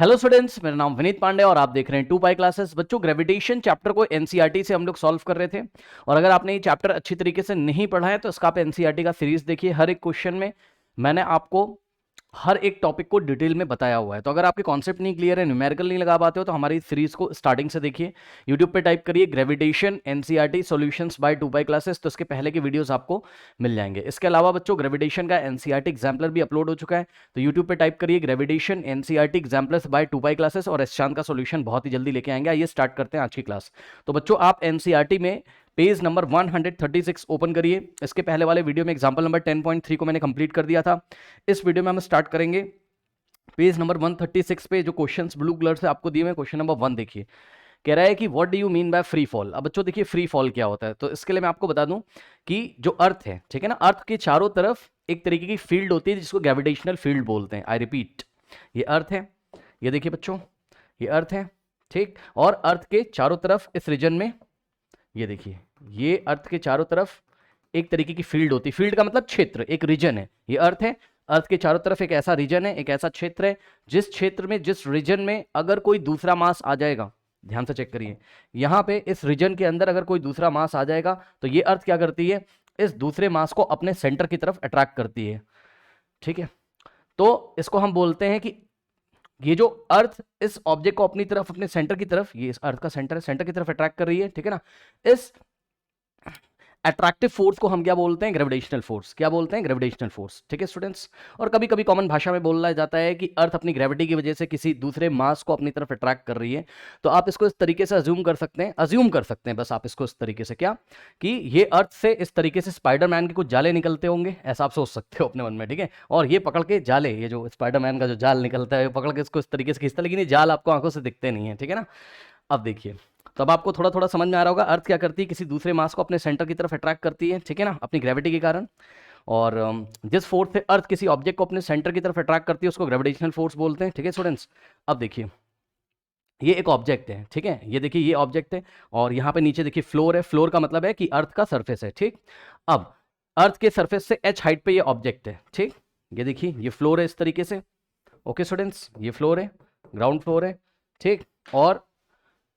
Hello students, मेरा नाम विनीत पांडे और आप देख रहे हैं 2 पाई क्लासेस। बच्चों, ग्रेविटेशन चैप्टर को एनसीईआरटी से हम लोग सॉल्व कर रहे थे और अगर आपने ये चैप्टर अच्छी तरीके से नहीं पढ़ा है तो इसका आप एनसीईआरटी का सीरीज देखिए। हर एक क्वेश्चन में मैंने आपको हर एक टॉपिक को डिटेल में बताया हुआ है। तो अगर आपके कॉन्सेप्ट नहीं क्लियर है, न्यूमेरिकल नहीं लगा पाते हो, तो हमारी सीरीज को स्टार्टिंग से देखिए। यूट्यूब पे टाइप करिए gravitation NCERT solutions by 2 pi classes, तो इसके पहले के वीडियोस आपको मिल जाएंगे। इसके अलावा बच्चों, ग्रेविटेशन का एनसीईआरटी एग्जाम्पलर भी अपलोड हो चुका है, तो यूट्यूब पे टाइप करिए gravitation NCERT exemplars by 2 pi classes और एसचांद का सॉल्यूशन बहुत ही जल्दी लेके आएंगे। आइए स्टार्ट करते हैं आज की क्लास। तो बच्चों, आप एनसीईआरटी में पेज नंबर 136 ओपन करिए। इसके पहले वाले वीडियो में एग्जाम्पल नंबर 10.3 को मैंने कंप्लीट कर दिया था। इस वीडियो में हम स्टार्ट करेंगे पेज नंबर 136 पे। जो क्वेश्चंस ब्लू कलर से आपको दिए हुए, क्वेश्चन नंबर 1 देखिए। कह रहा है कि what do you mean by free fall. अब बच्चों देखिए, फ्री फॉल क्या होता है, तो इसके लिए मैं आपको बता दूं कि जो अर्थ है, ठीक है ना, अर्थ के चारों तरफ एक तरीके की फील्ड होती है जिसको ग्रेविटेशनल फील्ड बोलते हैं। आई रिपीट, ये अर्थ है, ये देखिए बच्चों, ये अर्थ है, ठीक। और अर्थ के चारों तरफ इस रीजन में, ये देखिए, ये अर्थ के चारों तरफ एक तरीके की फील्ड होती है। फील्ड का मतलब क्षेत्र, एक रीजन है। ये अर्थ है, अर्थ के चारों तरफ एक ऐसा रीजन है, एक ऐसा क्षेत्र है जिस क्षेत्र में, जिस रीजन में अगर कोई दूसरा मास आ जाएगा, ध्यान से चेक करिए, यहां पे इस रीजन के अंदर अगर कोई दूसरा मास आ जाएगा तो ये अर्थ क्या करती है, इस दूसरे मास को अपने सेंटर की तरफ अट्रैक्ट करती है, ठीक है। तो इसको हम बोलते हैं कि ये जो अर्थ इस ऑब्जेक्ट को अपनी तरफ, अपने सेंटर की तरफ, ये इस अर्थ का सेंटर है, सेंटर की तरफ अट्रैक्ट कर रही है, ठीक है ना। इस अट्रैक्टिव फोर्स को हम क्या बोलते हैं, ग्रेविटेशनल फोर्स। क्या बोलते हैं, ग्रेविटेशनल फोर्स, ठीक है स्टूडेंट्स। और कभी कभी कॉमन भाषा में बोला जाता है कि अर्थ अपनी ग्रेविटी की वजह से किसी दूसरे मास को अपनी तरफ अट्रैक्ट कर रही है। तो आप इसको इस तरीके से अज्यूम कर सकते हैं, अज्यूम कर सकते हैं बस आप इसको इस तरीके से, क्या कि ये अर्थ से इस तरीके से स्पाइडरमैन के कुछ जाले निकलते होंगे, ऐसा आप सोच सकते हो अपने मन में, ठीक है। और ये पकड़ के जाले, ये जो स्पाइडरमैन का जो जाल निकलता है, पकड़ के इसको इस तरीके से खींचता है, लेकिन ये जाल आपको आंखों से दिखते नहीं है, ठीक है ना। अब देखिए, तो अब आपको थोड़ा थोड़ा समझ में आ रहा होगा अर्थ क्या करती है, किसी दूसरे मास को अपने सेंटर की तरफ अट्रैक्ट करती है, ठीक है ना, अपनी ग्रेविटी के कारण। और जिस फोर्स से अर्थ किसी ऑब्जेक्ट को अपने सेंटर की तरफ अट्रैक्ट करती है उसको ग्रेविटेशनल फोर्स बोलते हैं, ठीक है स्टूडेंट्स। अब देखिए, ये एक ऑब्जेक्ट है, ठीक है, ये देखिए, ये ऑब्जेक्ट है और यहाँ पे नीचे देखिए फ्लोर है। फ्लोर का मतलब है कि अर्थ का सरफेस है, ठीक। अब अर्थ के सरफेस से h हाइट पे ये ऑब्जेक्ट है, ठीक। ये देखिए, ये फ्लोर है इस तरीके से, ओके स्टूडेंट्स, ये फ्लोर है, ग्राउंड फ्लोर है, ठीक। और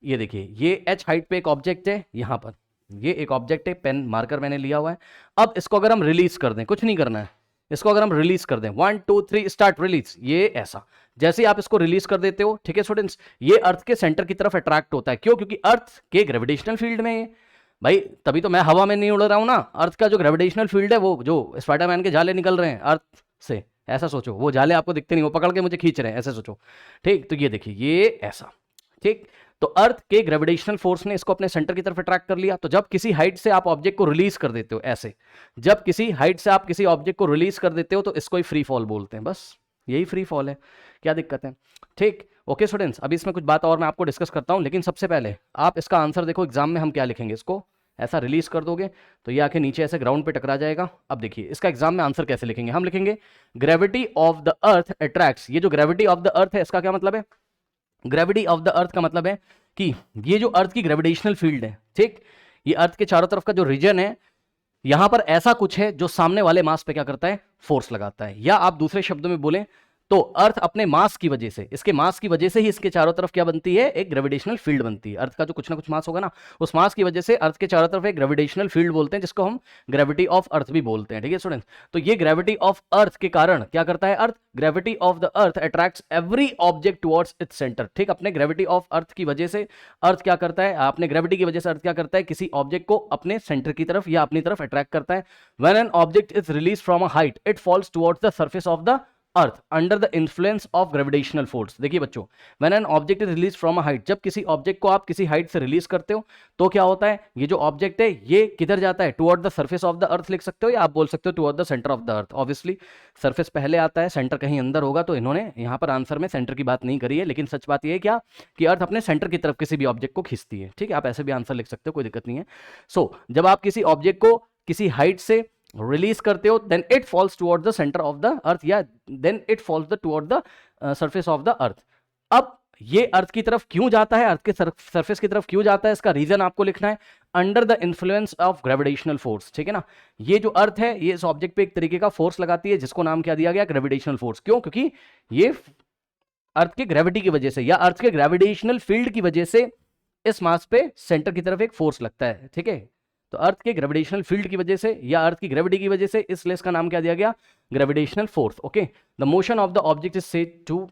ये देखिए, ये h हाइट पे एक ऑब्जेक्ट है, यहां पर ये एक ऑब्जेक्ट है, पेन मार्कर मैंने लिया हुआ है। अब इसको अगर हम रिलीज कर दें, कुछ नहीं करना है, इसको अगर हम रिलीज कर दें, 1 2 3 स्टार्ट, रिलीज, ये ऐसा, जैसे ही आप इसको रिलीज कर देते हो, ठीक है स्टूडेंट्स, ये अर्थ के सेंटर की तरफ अट्रैक्ट होता है। क्यों? क्योंकि अर्थ के ग्रेविटेशनल फील्ड में है भाई, तभी तो मैं हवा में नहीं उड़ रहा हूं ना। अर्थ का जो ग्रेविटेशनल फील्ड है, वो जो स्पाइडरमैन के जाले निकल रहे हैं अर्थ से, ऐसा सोचो, वो जाले आपको दिखते नहीं, वो पकड़ के मुझे खींच रहे हैं, ऐसे सोचो, ठीक। तो ये देखिए, ये ऐसा, ठीक। तो अर्थ के ग्रेविटेशनल फोर्स ने इसको अपने सेंटर की तरफ अट्रैक्ट कर लिया। तो जब किसी हाइट से आप ऑब्जेक्ट को रिलीज कर देते हो, ऐसे, जब किसी हाइट से आप किसी ऑब्जेक्ट को रिलीज कर देते हो तो इसको ही फ्री फॉल बोलते हैं। बस यही फ्री फॉल है, क्या दिक्कत है, ठीक। ओके स्टूडेंट्स, अभी इसमें कुछ बात और मैं आपको डिस्कस करता हूं, लेकिन सबसे पहले आप इसका आंसर देखो। एग्जाम में हम क्या लिखेंगे, इसको ऐसा रिलीज कर दोगे तो ये आके नीचे ऐसे ग्राउंड पे टकरा जाएगा। अब देखिए, इसका एग्जाम में आंसर कैसे लिखेंगे, हम लिखेंगे gravity of the earth attracts. ये जो ग्रेविटी ऑफ द अर्थ है, इसका क्या मतलब है, ग्रेविटी ऑफ द अर्थ का मतलब है कि ये जो अर्थ की ग्रेविटेशनल फील्ड है, ठीक, ये अर्थ के चारों तरफ का जो रीजन है, यहां पर ऐसा कुछ है जो सामने वाले मास पे क्या करता है, फोर्स लगाता है। या आप दूसरे शब्दों में बोलें तो अर्थ अपने मास की वजह से, इसके मास की वजह से ही इसके चारों तरफ क्या बनती है, एक ग्रेविटेशनल फील्ड बनती है। अर्थ का जो कुछ ना कुछ मास होगा ना, उस मास की वजह से अर्थ के चारों तरफ एक ग्रेविटेशनल फील्ड बोलते हैं, जिसको हम ग्रेविटी ऑफ अर्थ भी बोलते हैं, ठीक है स्टूडेंट्स। तो ये ग्रेविटी ऑफ अर्थ के कारण क्या करता है earth, gravity of the earth attracts every object towards its centre, ठीक। अपने ग्रेविटी ऑफ अर्थ की वजह से अर्थ क्या करता है, अपने ग्रेविटी की वजह से अर्थ क्या करता है, किसी ऑब्जेक्ट को अपने सेंटर की तरफ या अपनी तरफ अट्रैक्ट करता है। When an object is release from a height, it falls towards the surface of the earth under the influence of gravitational force. देखिए बच्चों, when an object is release from a height, जब किसी object को आप किसी height से release करते हो तो क्या होता है, ये जो ऑब्जेक्ट है ये किधर जाता है, toward the surface of the अर्थ लिख सकते हो, या आप बोल सकते हो toward the centre of the earth. Obviously surface पहले आता है, सेंटर कहीं अंदर होगा, तो इन्होंने यहाँ पर आंसर में सेंटर की बात नहीं करी है, लेकिन सच बात यह है क्या कि अर्थ अपने सेंटर की तरफ किसी भी ऑब्जेक्ट को खींचती है, ठीक है। आप ऐसे भी आंसर लिख सकते हो, कोई दिक्कत नहीं है। सो जब आप किसी ऑब्जेक्ट को किसी हाइट से रिलीज करते हो, then it falls toward the centre of the earth, या then it falls the toward the surface of the earth. अब ये अर्थ की तरफ क्यों जाता है, अर्थ के सरफेस की तरफ क्यों जाता है, इसका रीजन आपको लिखना है, under the influence of gravitational force, ठीक है ना। ये जो अर्थ है ये इस ऑब्जेक्ट पे एक तरीके का फोर्स लगाती है, जिसको नाम क्या दिया गया, ग्रेविटेशनल फोर्स। क्यों? क्योंकि ये अर्थ के ग्रेविटी की वजह से या अर्थ के ग्रेविटेशनल फील्ड की वजह से इस मास पे सेंटर की तरफ एक फोर्स लगता है, ठीक है। तो अर्थ के ग्रेविटेशनल फील्ड की वजह से या अर्थ की ग्रेविटी की वजह से इस लेस का नाम क्या दिया गया, gravitational force. Okay, the motion of the object is said to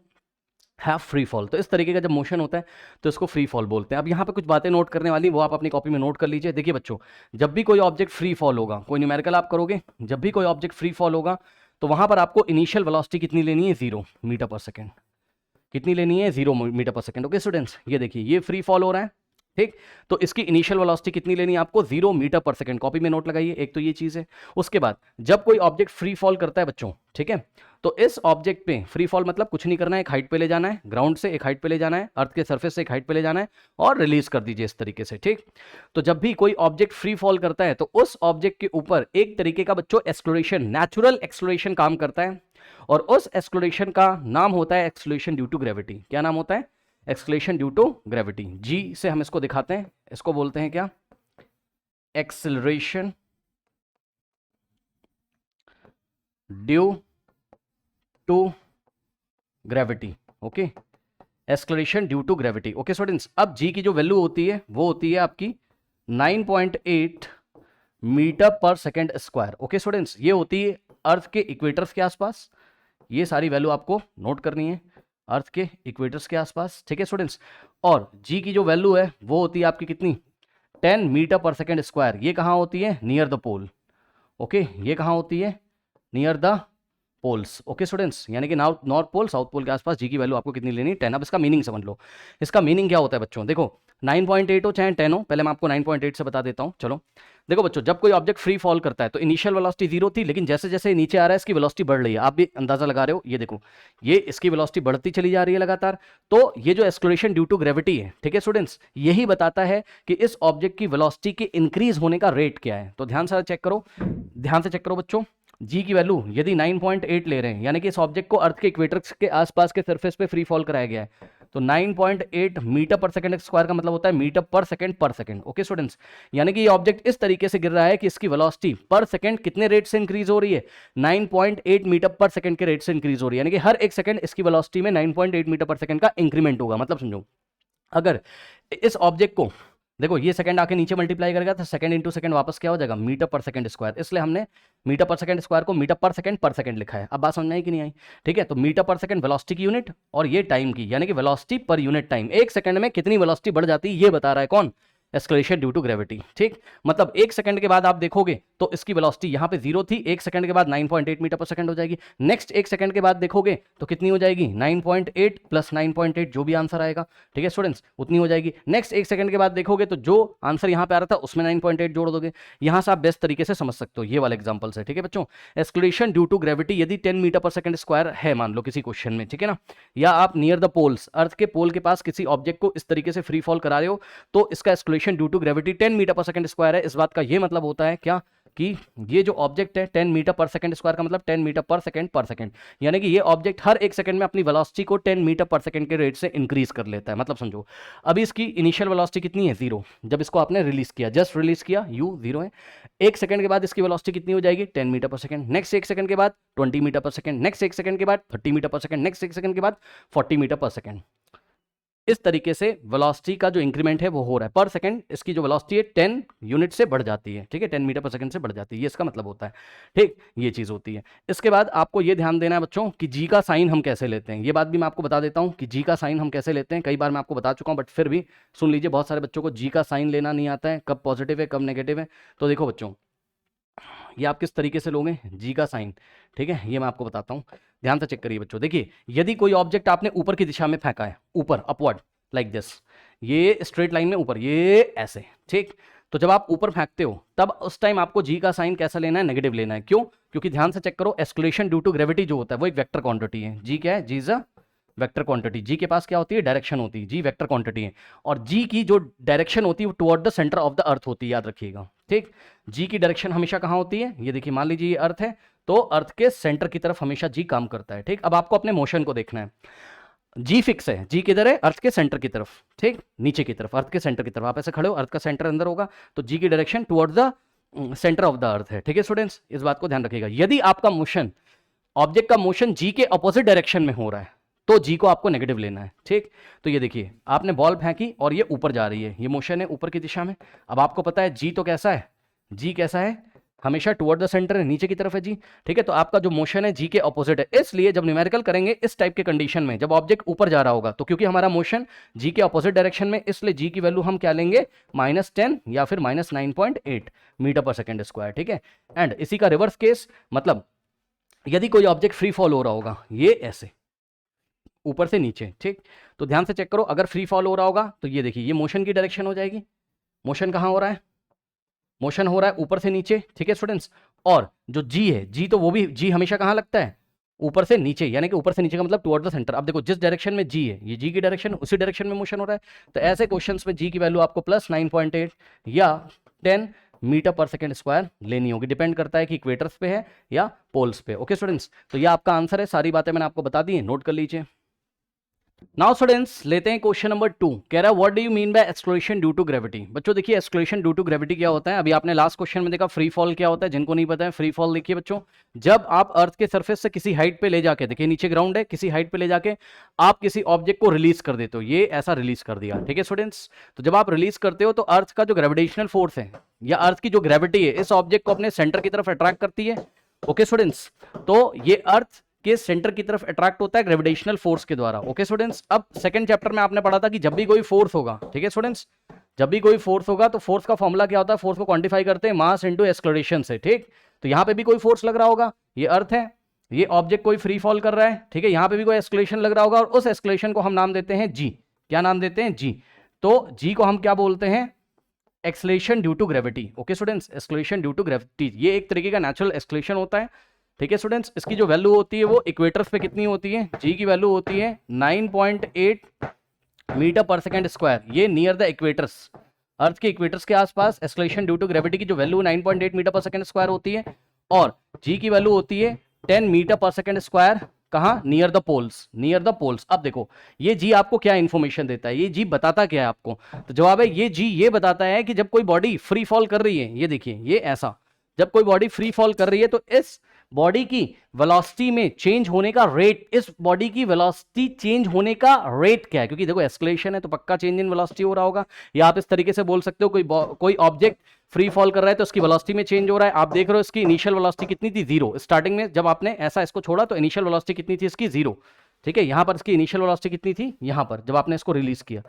have free fall. तो इस तरीके का जब मोशन होता है तो इसको फ्री फॉल बोलते हैं। अब यहाँ पे कुछ बातें नोट करने वाली, वो आप अपनी कॉपी में नोट कर लीजिए। देखिए बच्चों, जब भी कोई ऑब्जेक्ट फ्री फॉल होगा, कोई न्यूमेरिकल आप करोगे, जब भी कोई ऑब्जेक्ट फ्री फॉल होगा तो वहां पर आपको इनिशियल वेलोसिटी कितनी लेनी है, 0 मीटर पर सेकेंड। कितनी लेनी है, 0 मीटर पर सेकेंड। ओके स्टूडेंट्स, ये देखिए ये फ्री फॉल हो रहा है, ठीक। तो इसकी इनिशियल वेलोसिटी कितनी लेनी है आपको, 0 मीटर पर सेकेंड। कॉपी में नोट लगाइए, एक तो ये चीज है। उसके बाद जब कोई ऑब्जेक्ट फ्री फॉल करता है बच्चों, ठीक है, तो इस ऑब्जेक्ट पे फ्री फॉल मतलब कुछ नहीं करना है, एक हाइट पे ले जाना है, ग्राउंड से एक हाइट पे ले जाना है, अर्थ के सरफेस से एक हाइट पे ले जाना है और रिलीज कर दीजिए इस तरीके से, ठीक। तो जब भी कोई ऑब्जेक्ट फ्री फॉल करता है तो उस ऑब्जेक्ट के ऊपर एक तरीके का बच्चों एक्सलरेशन, नेचुरल एक्सलरेशन काम करता है और उस एक्सलरेशन का नाम होता है एक्सलरेशन ड्यू टू ग्रेविटी। क्या नाम होता है, acceleration due to gravity. G से हम इसको दिखाते हैं, इसको बोलते हैं क्या, acceleration due to gravity. Okay, acceleration due to gravity. Okay students, अब जी की जो वैल्यू होती है वो होती है आपकी 9.8 मीटर पर सेकेंड स्क्वायर। ओके स्टूडेंट्स, ये होती है अर्थ के इक्वेटर्स के आसपास। ये सारी वैल्यू आपको नोट करनी है, अर्थ के इक्वेटर्स के आसपास, ठीक है स्टूडेंट्स। और जी की जो वैल्यू है वो होती है आपकी कितनी, 10 मीटर पर सेकेंड स्क्वायर। ये कहाँ होती है, नियर द पोल। ओके, ये कहाँ होती है, near the poles. Okay students, यानी कि नॉर्थ पोल साउथ पोल के आसपास जी की वैल्यू आपको कितनी लेनी, 10। अब इसका मीनिंग समझ लो। इसका मीनिंग क्या होता है बच्चों, देखो 9.8 हो चाहे 10 हो, पहले मैं आपको 9.8 से बता देता हूं। चलो देखो बच्चों, जब कोई ऑब्जेक्ट फ्री फॉल करता है तो इनिशियल वेलोसिटी 0 थी, लेकिन जैसे जैसे नीचे आ रहा है इसकी वेलोसिटी बढ़ रही है। आप भी अंदाजा लगा रहे हो, ये देखो ये इसकी वेलोसिटी बढ़ती चली जा रही है लगातार। तो ये जो एक्सेलरेशन ड्यू टू ग्रेविटी है, ठीक है स्टूडेंट्स, यही बताता है कि इस ऑब्जेक्ट की वेलोसिटी के इंक्रीज होने का रेट क्या है। तो ध्यान से चेक करो, ध्यान से चेक करो बच्चों, जी की वैल्यू यदि 9.8 ले रहे हैं, यानी कि इस ऑब्जेक्ट को अर्थ के इक्वेटर के आसपास के सरफेस पे फ्री फॉल कराया गया है, तो 9.8 मीटर पर सेकंड स्क्वायर का मतलब होता है मीटर पर सेकंड। ओके स्टूडेंट्स, यानी कि ये ऑब्जेक्ट इस तरीके से गिर रहा है कि इसकी वेलोसिटी पर सेकंड कितने रेट से इंक्रीज हो रही है, 9.8 मीटर पर सेकंड के रेट से इंक्रीज हो रही है। यानी कि हर एक सेकंड इसकी वेलोसिटी में 9.8 मीटर पर सेकंड का इंक्रीमेंट होगा। मतलब समझो, अगर इस ऑब्जेक्ट को देखो ये सेकंड आके नीचे मल्टीप्लाई करेगा तो सेकंड इंटू सेकंड वापस क्या हो जाएगा, मीटर पर सेकंड स्क्वायर। इसलिए हमने मीटर पर सेकंड को मीटर पर सेकंड लिखा है। अब बात समझ में आई कि नहीं आई, ठीक है। तो मीटर पर सेकंड वेलोसिटी की यूनिट और ये टाइम की, यानी कि वेलोसिटी पर यूनिट टाइम, एक सेकंड में कितनी वेलोसिटी बढ़ जाती है ये बता रहा है कौन, एक्सेलरेशन ड्यू टू ग्रेविटी, ठीक। मतलब एक सेकंड के बाद आप देखोगे तो इसकी वेलोसिटी यहां पे 0 थी, एक सेकंड के बाद 9.8 मीटर पर सेकंड हो जाएगी। नेक्स्ट एक सेकंड के बाद देखोगे तो कितनी हो जाएगी, 9.8 प्लस 9.8 जो भी आंसर आएगा, ठीक है स्टूडेंट्स, उतनी हो जाएगी। नेक्स्ट एक सेकंड के बाद देखोगे तो जो आंसर यहां पे आ रहा था उसमें 9.8 जोड़ दोगे। यहां से आप बेस्ट तरीके से समझ सकते हो ये वाले एग्जांपल से, ठीक है बच्चों। एक्सेलरेशन ड्यू टू ग्रेविटी यदि 10 मीटर पर सेकंड स्क्वायर है मान लो किसी क्वेश्चन में, ठीक है ना, या आप नियर द पोल्स, अर्थ के पोल के पास किसी ऑब्जेक्ट को इस तरीके से फ्री फॉल करा रहे हो, तो इसका acceleration due to gravity 10 metre पर सेकंड स्क्वायर है। इस बात का ये मतलब होता है क्या, कि ये जो ऑब्जेक्ट है 10 मीटर पर सेकंड स्क्वायर का मतलब 10 मीटर पर सेकंड, यानी कि ये ऑब्जेक्ट हर एक सेकंड में अपनी वेलोसिटी को 10 मीटर पर सेकंड के रेट से इंक्रीज कर लेता है। मतलब समझो, अभी इसकी इनिशियल वेलोसिटी कितनी है, 0। जब इसको आपने रिलीज किया, जस्ट रिलीज किया, u 0 है। एक सेकंड के बाद इसकी वेलोसिटी कितनी हो जाएगी, 10 मीटर पर सेकंड। नेक्स्ट एक सेकंड के बाद 20 मीटर पर सेकंड, नेक्स्ट एक सेकंड के बाद 30 मीटर पर सेकंड, नेक्स्ट एक सेकंड के बाद 40 मीटर पर सेकंड। इस तरीके से वेलोसिटी का जो इंक्रीमेंट है वो हो रहा है पर सेकंड। इसकी जो वेलोसिटी है 10 यूनिट से बढ़ जाती है, ठीक है, 10 मीटर पर सेकंड से बढ़ जाती है, ये इसका मतलब होता है, ठीक, ये चीज होती है। इसके बाद आपको ये ध्यान देना है बच्चों कि जी का साइन हम कैसे लेते हैं। ये बात भी मैं आपको बता देता हूं कि जी का साइन हम कैसे लेते हैं, कई बार मैं आपको बता चुका हूं बट फिर भी सुन लीजिए, बहुत सारे बच्चों को जी का साइन लेना नहीं आता है, कब पॉजिटिव है कब नेगेटिव है। तो देखो बच्चों, ये आप किस तरीके से लोगे जी का साइन, ठीक है, ये मैं आपको बताता हूँ, ध्यान से चेक करिए बच्चों। देखिए, यदि कोई ऑब्जेक्ट आपने ऊपर की दिशा में फेंका है, ऊपर अपवर्ड लाइक दिस, ये स्ट्रेट लाइन में ऊपर, ये ऐसे, ठीक। तो जब आप ऊपर फेंकते हो तब उस टाइम आपको जी का साइन कैसा लेना है, नेगेटिव लेना है। क्यों, क्योंकि ध्यान से चेक करो, एक्सेलरेशन ड्यू टू ग्रेविटी जो होता है वो एक वेक्टर क्वांटिटी है। जी क्या है, जी इज अ वेक्टर क्वांटिटी। जी के पास क्या होती है, डायरेक्शन होती है, जी वेक्टर क्वांटिटी है। और जी की जो डायरेक्शन होती है वो toward the centre of the अर्थ होती है, याद रखिएगा, ठीक। जी की डायरेक्शन हमेशा कहाँ होती है, ये देखिए, मान लीजिए ये अर्थ है तो अर्थ के सेंटर की तरफ हमेशा जी काम करता है, ठीक। अब आपको अपने मोशन को देखना है, जी फिक्स है, जी किधर है, अर्थ के सेंटर की तरफ, ठीक, नीचे की तरफ, अर्थ के सेंटर की तरफ। आप ऐसे खड़े हो, अर्थ का सेंटर अंदर होगा तो जी की direction towards the centre of the अर्थ है, ठीक है स्टूडेंट्स, इस बात को ध्यान रखिएगा। यदि आपका मोशन, ऑब्जेक्ट का मोशन जी के अपोजिट डायरेक्शन में हो रहा है, तो जी को आपको नेगेटिव लेना है, ठीक। तो ये देखिए आपने बॉल फेंकी और ये ऊपर जा रही है, ये मोशन है ऊपर की दिशा में। अब आपको पता है जी तो कैसा है, जी कैसा है, हमेशा टुवर्ड द सेंटर है, नीचे की तरफ है जी, ठीक है। तो आपका जो मोशन है जी के ऑपोजिट है, इसलिए जब न्यूमेरिकल करेंगे इस टाइप के कंडीशन में, जब ऑब्जेक्ट ऊपर जा रहा होगा, तो क्योंकि हमारा मोशन जी के ऑपोजिट डायरेक्शन में, इसलिए जी की वैल्यू हम क्या लेंगे, -10 या फिर -9.8 मीटर पर सेकेंड स्क्वायर, ठीक है। एंड इसी का रिवर्स केस, मतलब यदि कोई ऑब्जेक्ट फ्री फॉल हो रहा होगा, ये ऐसे ऊपर से नीचे, ठीक। तो ध्यान से चेक करो, अगर फ्री फॉल हो रहा होगा तो ये देखिए ये मोशन की डायरेक्शन हो जाएगी। मोशन कहाँ हो रहा है, मोशन हो रहा है ऊपर से नीचे, ठीक है स्टूडेंट्स। और जो जी है, जी तो वो भी, जी हमेशा कहाँ लगता है, ऊपर से नीचे, यानी कि ऊपर से नीचे का मतलब टुवर्ड द सेंटर। अब देखो जिस डायरेक्शन में जी है, ये जी की डायरेक्शन, उसी डायरेक्शन में मोशन हो रहा है। तो ऐसे क्वेश्चंस में जी की वैल्यू आपको +9.8 या 10 मीटर पर सेकेंड स्क्वायर लेनी होगी। डिपेंड करता है कि इक्वेटर्स पे है या पोल्स पे। ओके स्टूडेंट्स, तो ये आपका आंसर है। सारी बातें मैंने आपको बता दी है, नोट कर लीजिए। नाउ स्टूडेंट्स लेते हैं क्वेश्चन नंबर 2। कह रहा है what do you mean by acceleration due to gravity. बच्चों देखिए एक्सक्लेशन ड्यू टू ग्रेविटी क्या होता है, अभी आपने लास्ट क्वेश्चन में देखा फ्री फॉल क्या होता है। जिनको नहीं पता है फ्री फॉल, देखिए बच्चों, जब आप अर्थ के सरफेस से किसी हाइट पे ले जाके, देखिए नीचे ग्राउंड है, किसी हाइट पे ले जाके आप किसी ऑब्जेक्ट को रिलीज कर देते हो, ये ऐसा रिलीज कर दिया, ठीक है स्टूडेंट्स। तो जब आप रिलीज करते हो तो अर्थ का जो ग्रेविटेशनल फोर्स है या अर्थ की जो ग्रेविटी है, इस ऑब्जेक्ट को अपने सेंटर की तरफ अट्रैक्ट करती है। ओके स्टूडेंट्स, तो ये अर्थ के सेंटर की तरफ अट्रैक्ट होता है ग्रेविटेशनल फोर्स के द्वारा। ओके स्टूडेंट्स, अब सेकंड चैप्टर में आपने पढ़ा था कि जब भी कोई फोर्स होगा, ठीक है स्टूडेंट्स, जब भी कोई फोर्स होगा तो फोर्स का फॉर्मूला क्या होता है, फोर्स को क्वांटिफाई करते हैं मास इनटू एक्सेलरेशन से, ठीक। तो यहां पे भी कोई फोर्स लग रहा होगा, ये अर्थ है, ये ऑब्जेक्ट कोई फ्री फॉल कर रहा है, ठीक है। यहां पे भी कोई एक्सेलरेशन लग रहा होगा और उस एक्सेलरेशन को हम नाम देते हैं जी। क्या नाम देते हैं, जी। तो जी को हम क्या बोलते हैं, acceleration due to gravity. Okay students, acceleration due to gravity, ये एक तरीके का नेचुरल एक्सेलरेशन होता है, ठीक है स्टूडेंट्स। इसकी जो वैल्यू होती है वो इक्वेटर्स पे कितनी होती है, जी की वैल्यू होती है 9.8 मीटर पर सेकेंड स्क्वायर, ये नियर द इक्वेटर्स, अर्थ के इक्वेटर्स के आसपास एक्सेलरेशन ड्यू टू ग्रेविटी की जो वैल्यू 9.8 मीटर पर सेकेंड स्क्वायर होती है, और जी की वैल्यू होती है 10 मीटर पर सेकेंड स्क्वायर, कहां, near the poles, near the poles. अब देखो ये जी आपको क्या इंफॉर्मेशन देता है, ये जी बताता क्या है आपको, तो जवाब है ये जी ये बताता है कि जब कोई बॉडी फ्री फॉल कर रही है, ये देखिए ये ऐसा, जब कोई बॉडी फ्री फॉल कर रही है तो इस बॉडी की वेलोसिटी में चेंज होने का रेट, इस बॉडी की वेलोसिटी चेंज होने का रेट क्या है, क्योंकि देखो एस्केलेशन है तो पक्का चेंज इन वेलोसिटी हो रहा होगा। या आप इस तरीके से बोल सकते हो कोई ऑब्जेक्ट फ्री फॉल कर रहा है तो उसकी वेलोसिटी में चेंज हो रहा है। आप देख रहे हो इसकी इनिशियल वेलोसिटी कितनी थी, 0। स्टार्टिंग में जब आपने ऐसा इसको छोड़ा तो इनिशियल वेलोसिटी कितनी थी इसकी, 0, ठीक है। यहां पर इसकी इनिशियल वेलोसिटी कितनी थी, यहां पर जब आपने इसको रिलीज किया,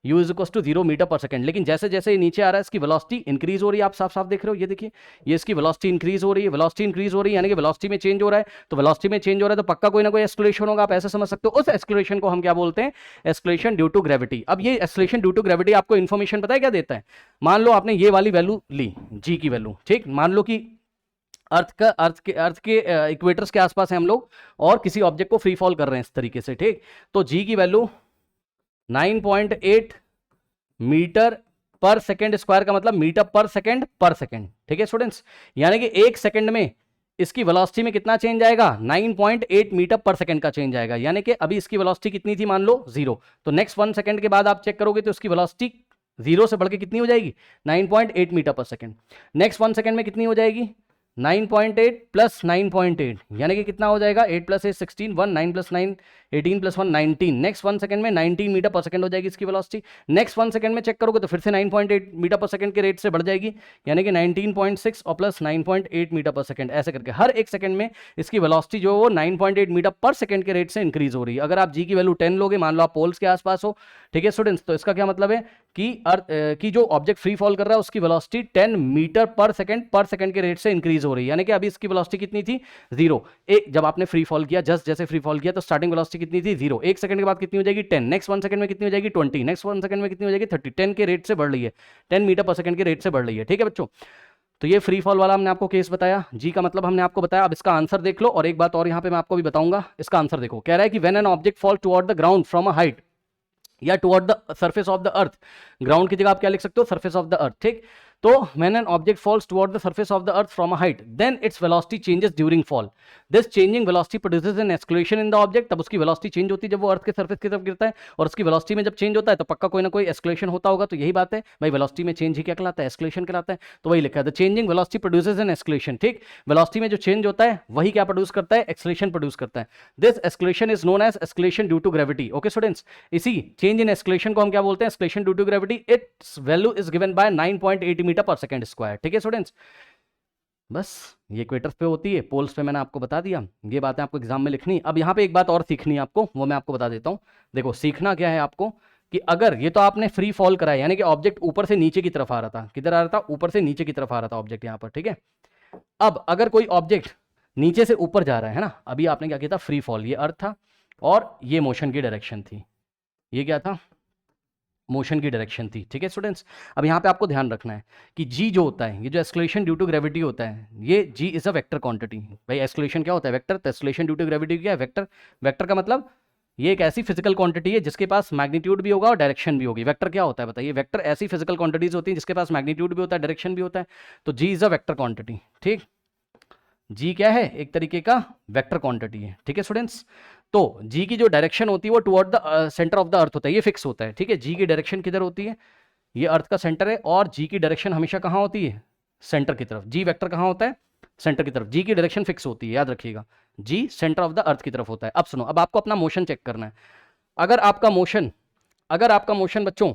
u is equal to 0 metre पर सेकंड। लेकिन जैसे जैसे ये नीचे आ रहा है इसकी वेलोसिटी इंक्रीज हो रही है, आप साफ साफ देख रहे हो, ये देखिए ये इसकी वेलोसिटी इंक्रीज हो रही है, वेलोसिटी इंक्रीज हो रही है यानी कि वेलोसिटी में चेंज हो रहा है। तो वेलोसिटी में चेंज हो रहा है तो पक्का कोई ना कोई एक्सेलरेशन होगा, आप ऐसे समझ सकते हो। उस एक्सेलरेशन को हम क्या बोलते हैं, एक्सेलरेशन ड्यू टू ग्रेविटी। अब ये एक्सेलरेशन ड्यू टू ग्रेविटी आपको इन्फॉर्मेशन पता है क्या देता है, मान लो आपने ये वाली वैल्यू ली, जी की वैल्यू, ठीक। मान लो कि अर्थ के इक्वेटर्स के आसपास हैं हम लोग और किसी ऑब्जेक्ट को फ्री फॉल कर रहे हैं इस तरीके से, ठीक। तो जी की वैल्यू 9.8 मीटर पर सेकेंड स्क्वायर का मतलब मीटर पर सेकेंड, ठीक है स्टूडेंट्स। यानी कि एक सेकेंड में इसकी वेलोसिटी में कितना चेंज आएगा, 9.8 मीटर पर सेकेंड का चेंज आएगा। यानी कि अभी इसकी वेलोसिटी कितनी थी, मान लो 0, तो नेक्स्ट 1 सेकेंड के बाद आप चेक करोगे तो इसकी वेलोसिटी 0 से बढ़ के कितनी हो जाएगी, 9.8 मीटर पर सेकेंड। नेक्स्ट 1 सेकेंड में कितनी हो जाएगी, 9.8 प्लस 9.8 यानी कि कितना हो जाएगा, 8 plus 8 16, 1 9 plus 9 18 plus 1 19। Next 1 second में 19 मीटर पर सेकंड हो जाएगी इसकी वेलोसिटी। नेक्स्ट 1 सेकंड में चेक करोगे तो फिर से 9.8 मीटर पर सेकंड के रेट से बढ़ जाएगी, यानी कि 19.6 और प्लस 9.8 मीटर पर सेकंड, ऐसे करके हर एक सेकंड में इसकी वेलोसिटी जो है वो 9.8 मीटर पर सेकंड के रेट से इंक्रीज हो रही है। अगर आप जी की वैल्यू 10 लोगे, मान लो आप पोल्स के आसपास हो, ठीक है स्टूडेंट्स, तो इसका क्या मतलब है कि अर्थ की जो ऑब्जेक्ट फ्री फॉल कर रहा है उसकी वेलोसिटी 10 मीटर पर सेकंड के रेट से इंक्रीज हो रही है। यानी कि अभी इसकी वेलोसिटी कितनी थी, 0। एक जब आपने फ्री फॉल किया, जस्ट जैसे फ्री फॉल किया तो स्टार्टिंग वेलोसिटी कितनी थी, 0। एक सेकंड के बाद कितनी हो जाएगी, 10। नेक्स्ट 1 सेकंड में कितनी हो जाएगी, 20। नेक्स्ट 1 सेकंड में कितनी हो जाएगी, 30। 10 के रेट से बढ़ रही है, 10 मीटर पर सेकंड के रेट से बढ़ रही है, ठीक है बच्चों। तो ये फ्री फॉल वाला हमने आपको केस बताया, जी का मतलब हमने आपको बताया। अब इसका आंसर देख लो, और एक बात और यहाँ पे मैं आपको भी बताऊंगा। इसका आंसर देखो, कह रहा है कि when an object fall toward the ground from a height या toward the surface of the earth, ground की जगह आप क्या लिख सकते हो, सरफेस ऑफ द अर्थ, ठीक। तो when an object falls toward the surface of the earth from a height, then its velocity changes during fall. This changing velocity produces an acceleration in the object. तब उसकी velocity change होती है जब वो अर्थ के surface की तरफ गिरता है, और उसकी velocity में जब चेंज होता है तो पक्का कोई ना कोई escalation होता होगा। तो यही बात है भाई, velocity में चेंज ही क्या कहलाता है? escalation कहलाता है। तो वही लिखा है, the changing velocity produces an acceleration। ठीक, velocity में जो चेंज होता है वही क्या प्रोड्यूस करता है? acceleration प्रोड्यूस करता है। This acceleration is known as acceleration due to gravity। Okay students, इसी change in acceleration को हम क्या बोलते हैं? acceleration due to gravity। Its value is given by 9.8 metre पर सेकंड स्क्वायर। ठीक है स्टूडेंट्स, बस ये इक्वेटर्स पे होती है, पोल्स पे मैंने आपको बता दिया। ये बातें आपको एग्जाम में लिखनी। अब यहाँ पे एक बात और सीखनी है आपको, वो मैं आपको बता देता हूँ। देखो सीखना क्या है आपको, कि अगर ये तो आपने फ्री फॉल करा है, यानी कि ऑब्जेक्ट ऊपर से नीचे की तरफ आ रहा था। किधर आ रहा था? ऊपर से नीचे की तरफ आ रहा था ऑब्जेक्ट यहाँ पर। ठीक है, अब अगर कोई ऑब्जेक्ट नीचे से ऊपर जा रहा है ना, अभी आपने क्या किया था? Free fall. ये अर्थ था और ये मोशन की डायरेक्शन थी। ये क्या था? मोशन की डायरेक्शन थी। ठीक है स्टूडेंट्स, अब यहाँ पे आपको ध्यान रखना है कि जी जो होता है, ये जो एक्सलेशन ड्यू टू ग्रेविटी होता है, ये जी इज अ वेक्टर क्वांटिटी। भाई एक्सलेशन क्या होता है? वेक्टर। तो एक्सलेशन ड्यू टू ग्रेविटी क्या है? वेक्टर। वेक्टर का मतलब ये एक ऐसी फिजिकल क्वांटिटी है जिसके पास मैग्नीट्यूड भी होगा और डायरेक्शन भी होगी। वेक्टर क्या होता है बताइए? वेक्टर ऐसी फिजिकल क्वांटिटीज होती है जिसके पास मैग्नीट्यूड भी होता है, डायरेक्शन भी होता है। तो जी इज अ वेक्टर क्वांटिटी। ठीक, जी क्या है? एक तरीके का वेक्टर क्वांटिटी है। ठीक है स्टूडेंट्स, तो जी की जो डायरेक्शन होती है वो toward the centre of the अर्थ होता है, ये फिक्स होता है। ठीक है, जी की डायरेक्शन किधर होती है? ये अर्थ का सेंटर है, और जी की डायरेक्शन हमेशा कहाँ होती है? सेंटर की तरफ। जी वेक्टर कहाँ होता है? सेंटर की तरफ। जी की डायरेक्शन फिक्स होती है, याद रखिएगा। जी सेंटर ऑफ द अर्थ की तरफ होता है। अब सुनो, अब आपको अपना मोशन चेक करना है। अगर आपका मोशन बच्चों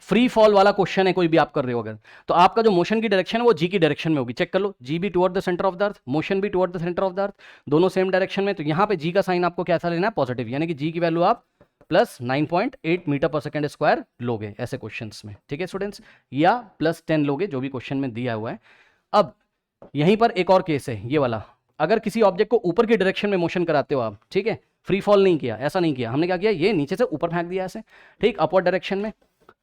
फ्री फॉल वाला क्वेश्चन है, कोई भी आप कर रहे हो अगर, तो आपका जो मोशन की डायरेक्शन है वो जी की डायरेक्शन में होगी। चेक कर लो, जी भी toward the centre of the earth, motion भी toward the centre of the earth, दोनों सेम डायरेक्शन में। तो यहाँ पे जी का साइन आपको कैसा लेना है? पॉजिटिव, यानी कि जी की वैल्यू आप प्लस 9.8 मीटर पर सेकेंड स्क्वायर लोगे ऐसे क्वेश्चंस में। ठीक है स्टूडेंट्स, या प्लस 10 लोगे, जो भी क्वेश्चन में दिया हुआ है। अब यहीं पर एक और केस है, ये वाला। अगर किसी ऑब्जेक्ट को ऊपर की डायरेक्शन में मोशन कराते हो आप, ठीक है, फ्री फॉल नहीं किया, ऐसा नहीं किया हमने, क्या किया? ये नीचे से ऊपर फेंक दिया ऐसे, ठीक, अपवर्ड डायरेक्शन में।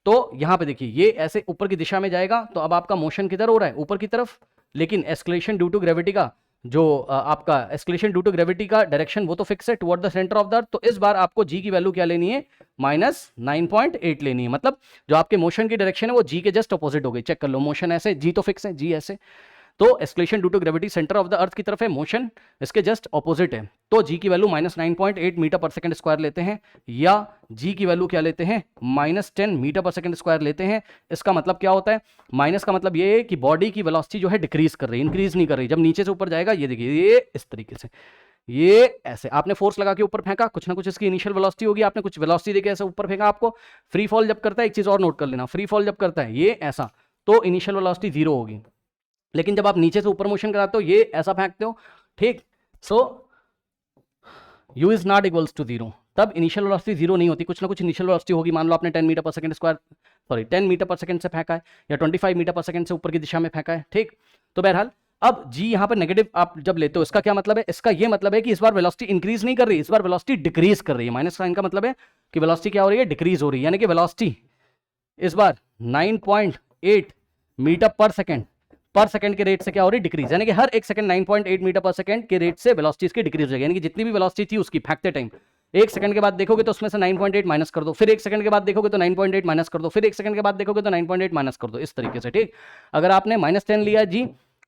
तो यहाँ पे देखिए, ये ऐसे ऊपर की दिशा में जाएगा, तो अब आपका मोशन किधर हो रहा है? ऊपर की तरफ। लेकिन एस्केलेशन ड्यू टू ग्रेविटी का जो आपका एस्केलेशन ड्यू टू ग्रेविटी का डायरेक्शन वो तो फिक्स है, toward the centre of the अर्थ। तो इस बार आपको जी की वैल्यू क्या लेनी है? -9.8 लेनी है। मतलब जो आपके मोशन की डायरेक्शन है वो जी के जस्ट अपोजिट हो गई। चेक कर लो, मोशन ऐसे, जी तो फिक्स है, जी ऐसे, तो acceleration due to gravity centre of the earth की तरफ है, मोशन इसके जस्ट ऑपोजिट है। तो जी की वैल्यू -9.8 मीटर पर सेकंड स्क्वायर लेते हैं, या जी की वैल्यू क्या लेते हैं? -10 मीटर पर सेकंड स्क्वायर लेते हैं। इसका मतलब क्या होता है? माइनस का मतलब ये है कि बॉडी की वेलोसिटी जो है डिक्रीज कर रही है, इंक्रीज नहीं कर रही। जब नीचे से ऊपर जाएगा, ये देखिए, ये इस तरीके से, ये ऐसे आपने फोर्स लगा के ऊपर फेंका, कुछ ना कुछ इसकी इनिशियल वेलोसिटी होगी, आपने कुछ वेलोसिटी देके ऐसे ऊपर फेंका। आपको फ्री फॉल जब करता है, एक चीज और नोट कर लेना, फ्री फॉल जब करता है ये ऐसा, तो इनिशियल वेलोसिटी 0 होगी। लेकिन जब आप नीचे से ऊपर मोशन कराते हो, ये ऐसा फेंकते हो, ठीक, so u is not equals to 0, तब इनिशियल वेलोसिटी 0 नहीं होती, कुछ ना कुछ इनिशियल वेलोसिटी होगी। मान लो आपने 10 मीटर पर सेकंड स्क्वायर, सॉरी 10 मीटर पर सेकंड से फेंका है, या 25 मीटर पर सेकंड से ऊपर की दिशा में फेंका है, ठीक। तो बहरहाल अब जी यहाँ पर नेगेटिव आप जब लेते हो, इसका क्या मतलब है? इसका ये मतलब है कि इस बार वेलोसिटी इंक्रीज नहीं कर रही, इस बार वेलोसिटी डिक्रीज कर रही है। माइनस साइन का मतलब है कि वेलोसिटी क्या हो रही है? डिक्रीज हो रही है, यानी कि वेलोसिटी इस बार 9.8 मीटर पर सेकंड के रेट से क्या हो रही है? डिक्रीज, यानी कि हर एक सेकंड 9.8 मीटर पर सेकंड के रेट से वेलोसिटी इसकी डिक्रीज हो जाएगी। यानी कि जितनी भी वेलोसिटी थी उसकी फेंकते टाइम, एक सेकंड के बाद देखोगे तो उसमें से 9.8 माइनस कर दो, फिर एक सेकंड के बाद देखोगे तो 9.8 माइनस कर दो, फिर एक सेकंड के बाद देखोगे तो 9.8 माइनस कर दो, इस तरीके से, ठीक। अगर आपने -10 लिया जी,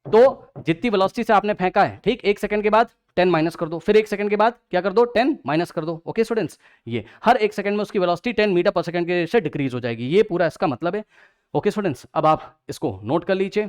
तो जितनी वेलोसिटी से आपने फेंका है, ठीक, एक सेकंड के बाद 10 माइनस कर दो, फिर एक सेकंड के बाद क्या कर दो? 10 माइनस कर दो। ओके स्टूडेंट्स, ये हर एक सेकंड में उसकी वेलोसिटी 10 मीटर पर सेकंड के रेट से डिक्रीज हो जाएगी, ये पूरा इसका मतलब है। ओके स्टूडेंट्स, अब आप इसको नोट कर लीजिए।